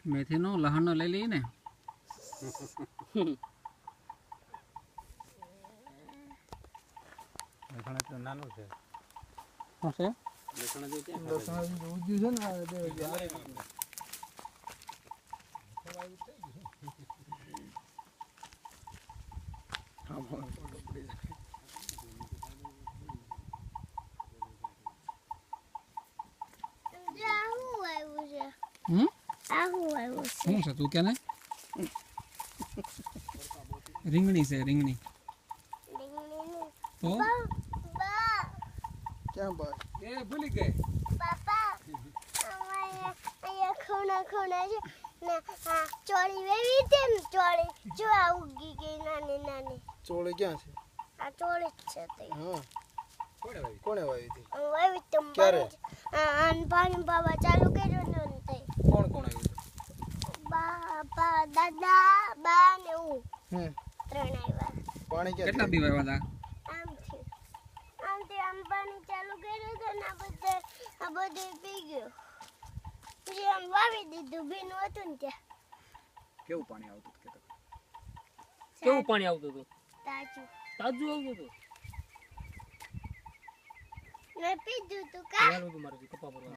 મેથી નો લહણ નો લઈ લઈએ ને લસણ તો નાનું છે શું છે લસણ જો ત્યાં લસણ ઉજ્યું છે ને શું છે તું કે ને રીંગણી છે રીંગણી તો ક્યાં ભાઈ એ ભૂલી ગઈ પાપા અહીંયા ખૂણા ખૂણા છે ને આ ચોળી વેવી છે ને ચોળી જો આ ઉગી ગઈ નાની નાની ચોળી ક્યાં છે આ ચોળી જ છે તે હા કોણે વાવી હતી વેવી તમ ક્યારે? આન પાણી બાબા ચાલુ કર્યું ને તે કોણ કોણ આવ્યું બાપા દાદા બા ને હું ત્રણ આવ્યા પાણી ક્યાં કેટલા પીવા હતા આમથી આમ પાણી ચાલુ કર્યું તો ને આ બધું પી ગયું પછી આમ વાવી દીધું ભીનું હતું ને ત્યાં કેવું પાણી આવતું કે કેવું પાણી આવતું હતું તાજું તાજું આવતું હતું મેં પીધું તું કા ચાલો તું મારું કપા ભરવા